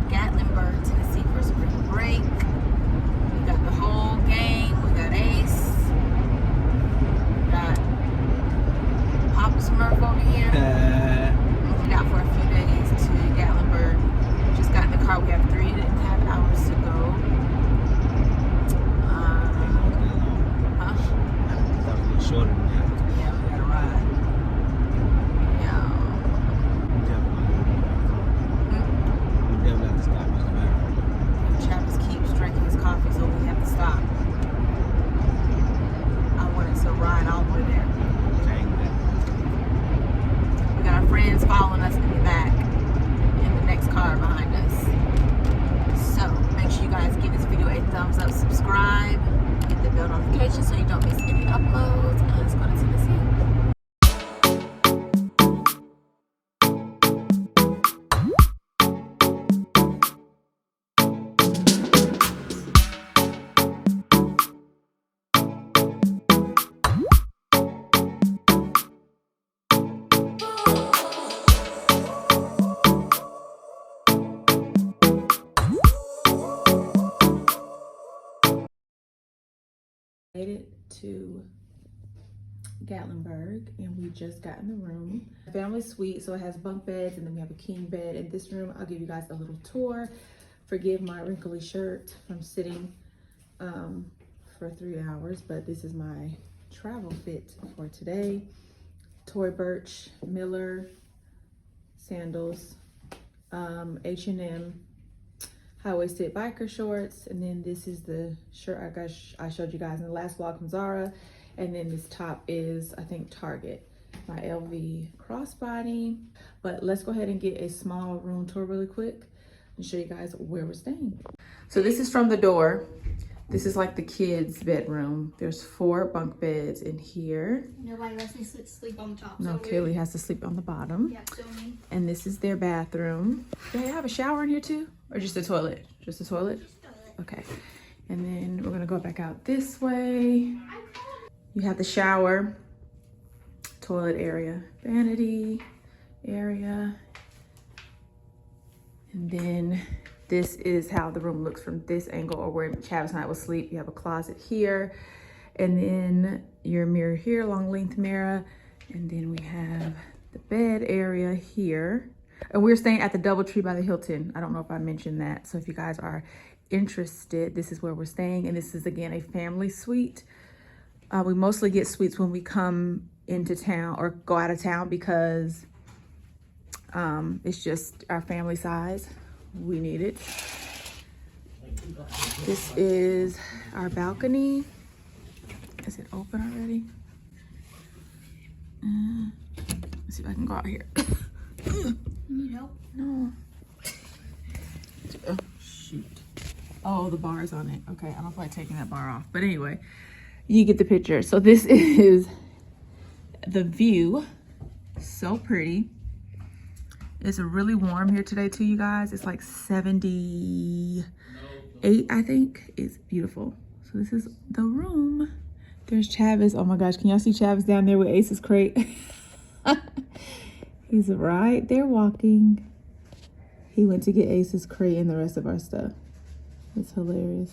Gatlinburg, Tennessee for spring break. We got the whole gang. We got Ace. We got Papa Smurf over here. We got for a few days to Gatlinburg. Just got in the car. We have 3.5 hours to go. Shorter than that. Yeah, we gotta ride. Yeah. We definitely have to stop by the bathroom. Travis keeps drinking his coffee, so we have to stop. I wanted to ride all the way there. We got our friends following us in the back in the next car behind us. So make sure you guys give this video a thumbs up, subscribe, hit the bell notification so you don't miss any uploads. And let's go to Tennessee. Made it to Gatlinburg and we just got in the room. Family suite, so it has bunk beds and then we have a king bed in this room. I'll give you guys a little tour. Forgive my wrinkly shirt from sitting for 3 hours, but this is my travel fit for today. Tory Burch, Miller, sandals, H&M, high-waisted biker shorts, and then this is the shirt I showed you guys in the last vlog from Zara, and then this top is, I think, Target, my LV crossbody. But let's go ahead and get a small room tour really quick and show you guys where we're staying. So this is from the door. This is like the kids' bedroom. There's 4 bunk beds in here. Nobody lets me sleep on the top. No, so Kaylee has to sleep on the bottom. yeah, so me. And this is their bathroom. Do they have a shower in here too? Or just a toilet? Just a toilet? Okay. And then we're gonna go back out this way. You have the shower, toilet area, vanity area. And then this is how the room looks from this angle, or where Travis and I will sleep. You have a closet here, and then your mirror here, long length mirror. And then we have the bed area here. And we're staying at the Doubletree by the Hilton. I don't know if I mentioned that. So if you guys are interested, this is where we're staying. And this is, again, a family suite. We mostly get suites when we come into town or go out of town because it's just our family size. We need it. This is our balcony. Is it open already? Let's see if I can go out here. Need help? No. Oh, shoot. Oh, the bar's on it. Okay, I don't feel like taking that bar off. But anyway, you get the picture. So this is the view. So pretty. It's really warm here today too, you guys. It's like 78, I think. It's beautiful. So this is the room. There's Travis. Oh my gosh, can y'all see Travis down there with Ace's crate? He's right there walking. He went to get Ace's crate and the rest of our stuff. It's hilarious.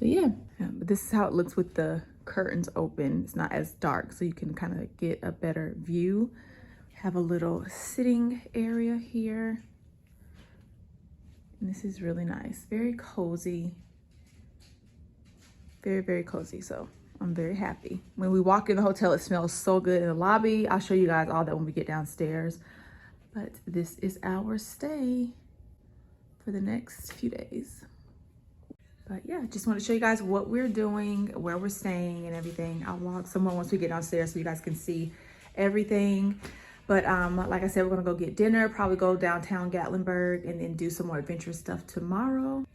But yeah, but this is how it looks with the curtains open. It's not as dark, so you can kind of get a better view. Have a little sitting area here. And this is really nice. Very cozy. Very, very cozy. So I'm very happy. When we walk in the hotel, it smells so good in the lobby. I'll show you guys all that when we get downstairs. But this is our stay for the next few days. But yeah, just want to show you guys what we're doing, where we're staying and everything. I'll vlog some more once we get downstairs so you guys can see everything. But like I said, we're gonna go get dinner, probably go downtown Gatlinburg and then do some more adventurous stuff tomorrow.